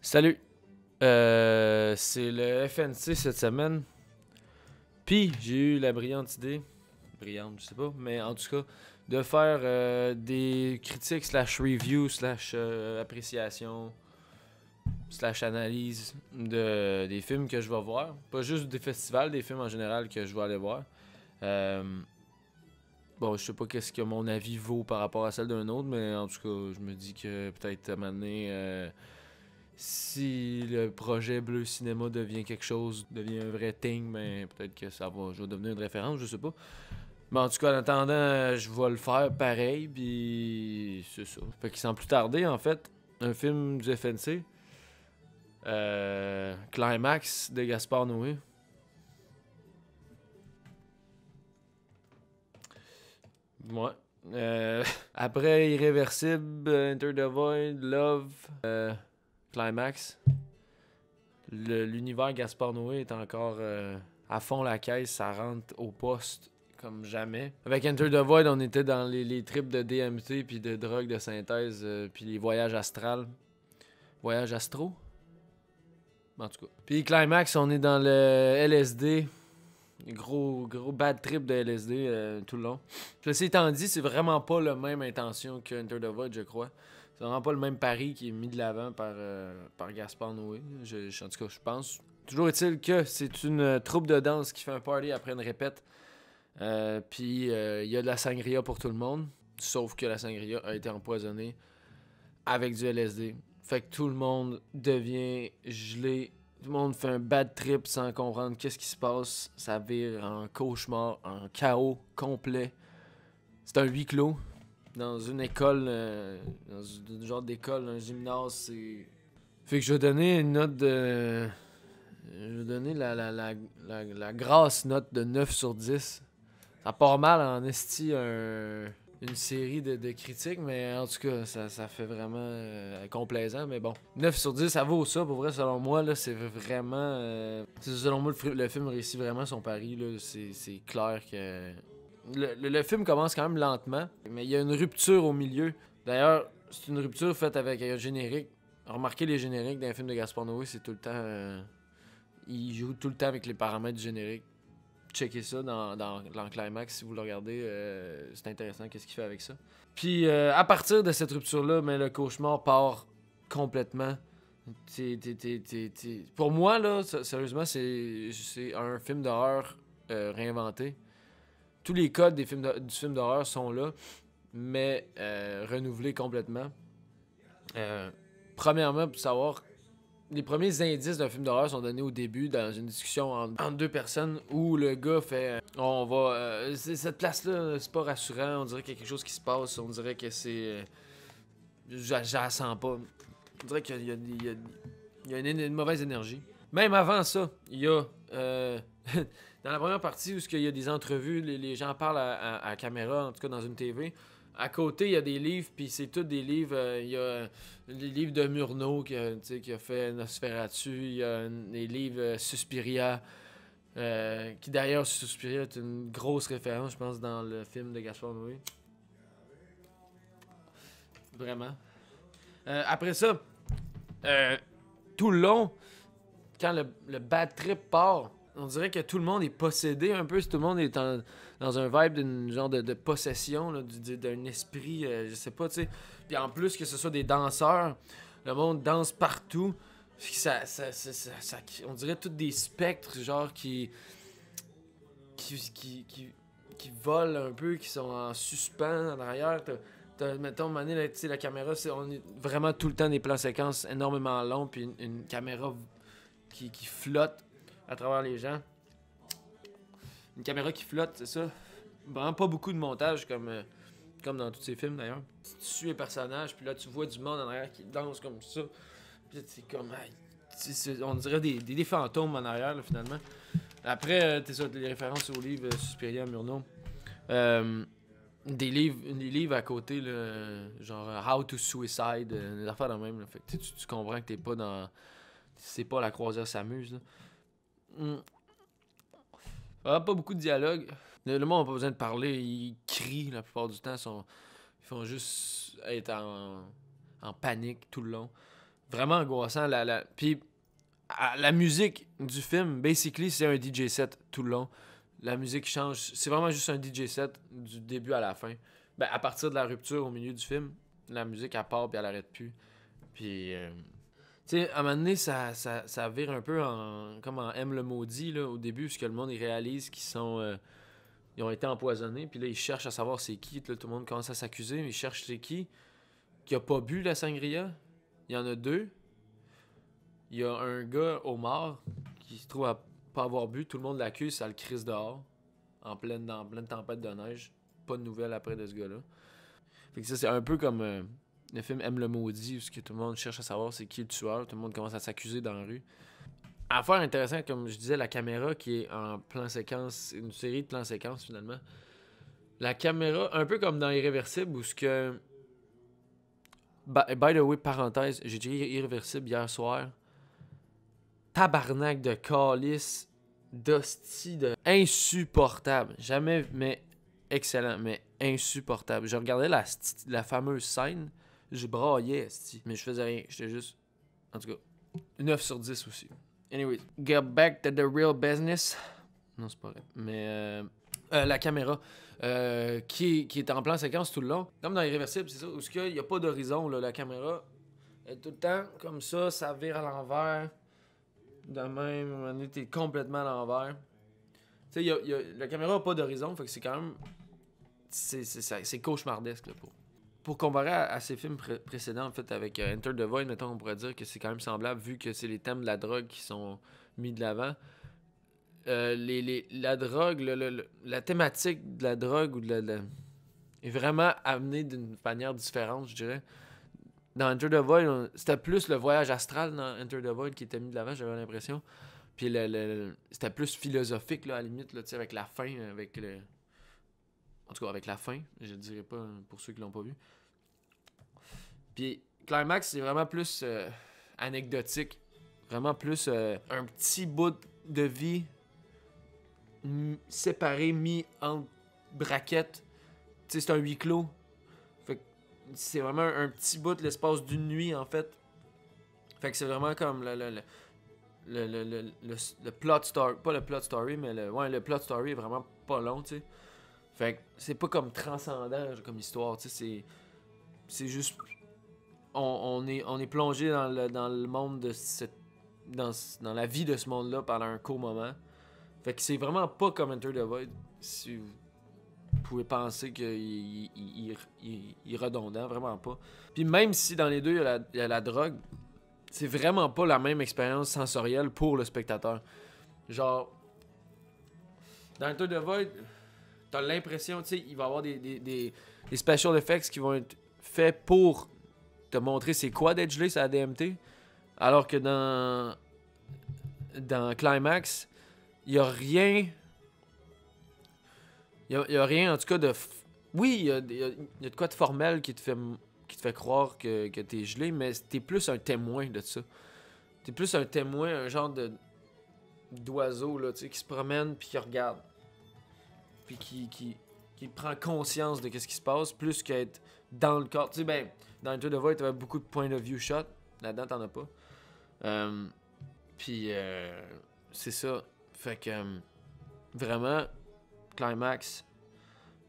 Salut! C'est le FNC cette semaine. Puis j'ai eu la brillante idée, brillante, je sais pas, mais en tout cas, de faire des critiques slash review slash appréciation slash analyse des films que je vais voir. Pas juste des festivals, des films en général que je vais aller voir. Euh, bon, je sais pas qu'est-ce que mon avis vaut par rapport à celle d'un autre, mais en tout cas, je me dis que peut-être à un moment donné, si le projet Bleu Cinéma devient quelque chose, devient un vrai thing, ben peut-être que je vais devenir une référence, je sais pas. Mais en tout cas, en attendant, je vais le faire pareil, puis c'est ça. Fait que sans plus tarder, en fait, un film du FNC, Climax de Gaspard Noé. Ouais. Après Irréversible, Enter the Void, Love, Climax. L'univers Gaspard Noé est encore à fond la caisse, ça rentre au poste comme jamais. Avec Enter the Void, on était dans les trips de DMT puis de drogue de synthèse puis les voyages astrales. Voyages astro? En tout cas. Puis Climax, on est dans le LSD. Gros bad trip de LSD tout le long. Ceci étant dit, c'est vraiment pas la même intention que Enter the Void, je crois. C'est vraiment pas le même pari qui est mis de l'avant par Gaspard Noé. En tout cas, je pense. Toujours est-il que c'est une troupe de danse qui fait un party après une répète. Puis il y a de la sangria pour tout le monde. Sauf que la sangria a été empoisonnée avec du LSD. Fait que tout le monde devient gelé. Tout le monde fait un bad trip sans comprendre qu'est-ce qui se passe. Ça vire en cauchemar, en chaos complet. C'est un huis clos. Dans une école, dans un genre d'école, un gymnase, c'est... Fait que je vais donner une note de... Je vais donner la grasse note de 9 sur 10. Ça part mal en esti une série de critiques, mais en tout cas, ça fait vraiment complaisant. Mais bon, 9 sur 10, ça vaut ça. Pour vrai, selon moi, là, c'est vraiment... selon moi, le film réussit vraiment son pari. Là. C'est clair que... Le film commence quand même lentement, mais il y a une rupture au milieu. D'ailleurs, c'est une rupture faite avec un générique. Remarquez les génériques d'un film de Gaspard Noé, c'est tout le temps... il joue tout le temps avec les paramètres du générique. Checkez ça dans Climax si vous le regardez. C'est intéressant qu'est-ce qu'il fait avec ça. Puis à partir de cette rupture-là, mais le cauchemar part complètement. Pour moi, là, sérieusement, c'est un film d'horreur réinventé. Tous les codes du film d'horreur sont là, mais renouvelés complètement. Premièrement, pour savoir, les premiers indices d'un film d'horreur sont donnés au début dans une discussion entre deux personnes où le gars fait on va cette place-là, c'est pas rassurant, on dirait qu'il y a quelque chose qui se passe, on dirait que c'est je la sens pas. On dirait qu'il y a une mauvaise énergie. Même avant ça, il y a dans la première partie où il y a des entrevues, les gens parlent à caméra, en tout cas dans une TV. À côté, il y a des livres, puis c'est tous des livres. Il y a les livres de Murnau qui a fait Nosferatu. Il y a les livres Suspiria. Qui d'ailleurs, Suspiria est une grosse référence, je pense, dans le film de Gaspard Noé. Vraiment. Après ça, tout le long, quand le bad trip part, on dirait que tout le monde est possédé un peu. Tout le monde est dans un vibe d'une genre de possession, là, d'un esprit, je sais pas, tu sais. Puis en plus que ce soit des danseurs, le monde danse partout. On dirait tous des spectres, genre, qui volent un peu, qui sont en suspens en arrière. Mettons, là, la caméra, on est vraiment tout le temps des plans séquences énormément longs, puis une caméra qui flotte à travers les gens. Une caméra qui flotte, c'est ça. Vraiment pas beaucoup de montage comme dans tous ces films d'ailleurs. Tu suis les personnages, puis là tu vois du monde en arrière qui danse comme ça. Puis c'est comme... on dirait des fantômes en arrière là, finalement. Après, t'es ça, les références aux livres Suspiria, Murnau. Des livres à côté, là, genre How to Suicide, des affaires de même. Là. Fait que tu comprends que t'es pas dans... C'est pas la croisière s'amuse. Là. Pas beaucoup de dialogue. Le monde n'a pas besoin de parler. Ils crient la plupart du temps. Ils font juste être en panique tout le long. Vraiment angoissant. Puis la musique du film, basically, c'est un DJ set tout le long. La musique change. C'est vraiment juste un DJ set du début à la fin. Ben, à partir de la rupture au milieu du film, la musique, elle part puis elle arrête plus. Puis, tu sais, à un moment donné, ça vire un peu comme en M le maudit, là, au début, parce que le monde, il réalise qu'ils sont... ils ont été empoisonnés, puis là, ils cherchent à savoir c'est qui. Là, tout le monde commence à s'accuser, mais ils cherchent c'est qui a pas bu la sangria. Il y en a 2. Il y a un gars au mort qui se trouve à pas avoir bu. Tout le monde l'accuse, ça le crisse dehors. En pleine tempête de neige. Pas de nouvelles après de ce gars-là. Fait que ça, c'est un peu comme le film M le maudit, où tout le monde cherche à savoir c'est qui le tueur. Tout le monde commence à s'accuser dans la rue. Affaire intéressante, comme je disais, la caméra qui est en plan séquence, une série de plans séquences finalement. La caméra, un peu comme dans Irréversible, où ce que... By the way, parenthèse, j'ai dit Irréversible hier soir. Tabarnak de calice, d'hostie, de... insupportable. Jamais, mais excellent, mais insupportable. Je regardais la fameuse scène, je braillais, hostie, mais je faisais rien. J'étais juste... En tout cas, 9 sur 10 aussi. Anyways, get back to the real business. Non, c'est pas vrai. Mais la caméra qui est en plan séquence tout le long. Comme dans Irréversible, c'est ça. Où il n'y a pas d'horizon, là, la caméra est tout le temps comme ça vire à l'envers. De même, à un moment donné, t'es complètement à l'envers. Tu sais, la caméra n'a pas d'horizon, fait que c'est quand même... C'est cauchemardesque, là, pour comparer à ces films précédents, en fait, avec Enter the Void, mettons, on pourrait dire que c'est quand même semblable, vu que c'est les thèmes de la drogue qui sont mis de l'avant. La drogue, la thématique de la drogue ou est vraiment amenée d'une manière différente, je dirais. Dans Enter the Void, c'était plus le voyage astral dans Enter the Void qui était mis de l'avant, j'avais l'impression. Puis c'était plus philosophique, là, à la limite, là, avec la fin, avec le... En tout cas, avec la fin, je ne dirais pas pour ceux qui l'ont pas vu. Puis Climax, c'est vraiment plus anecdotique. Vraiment plus un petit bout de vie séparé, mis en braquettes. Tu sais, c'est un huis clos. Fait que c'est vraiment un petit bout de l'espace d'une nuit, en fait. Fait que c'est vraiment comme le plot story. Pas le plot story, mais le plot story est vraiment pas long, tu sais. Fait que c'est pas comme transcendant comme histoire, tu sais. C'est juste... On est plongé dans le monde de dans la vie de ce monde-là pendant un court moment. Fait que c'est vraiment pas comme Enter the Void. Si vous pouvez penser qu'il est redondant, vraiment pas. Puis même si dans les deux, il y a la drogue, c'est vraiment pas la même expérience sensorielle pour le spectateur. Genre, dans Enter the Void, t'as l'impression, tu sais, il va y avoir des special effects qui vont être faits pour te montrer c'est quoi d'être gelé sur la DMT. Alors que dans Climax, il y a rien... Il y a rien, en tout cas, de... Oui, il y a de quoi de formel qui te fait croire que t'es gelé, mais t'es plus un témoin de ça. T'es plus un témoin, un genre d'oiseau, là, tu sais, qui se promène puis qui regarde. Puis qui prend conscience de ce qui se passe, plus qu'être dans le corps. Tu sais, ben, dans Enter the Void, t'avais beaucoup de point of view shot. Là-dedans, t'en as pas. Puis, c'est ça. Fait que, vraiment, Climax.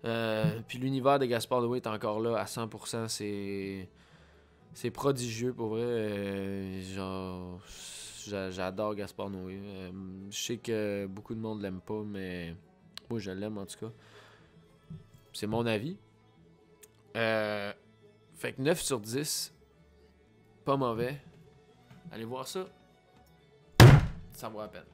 Puis l'univers de Gaspard Noé est encore là à 100%. C'est prodigieux, pour vrai. Genre, j'adore Gaspard Noé. Je sais que beaucoup de monde l'aime pas, mais moi, je l'aime, en tout cas. C'est mon avis. Fait que 9 sur 10, pas mauvais. Allez voir ça. Ça vaut la peine.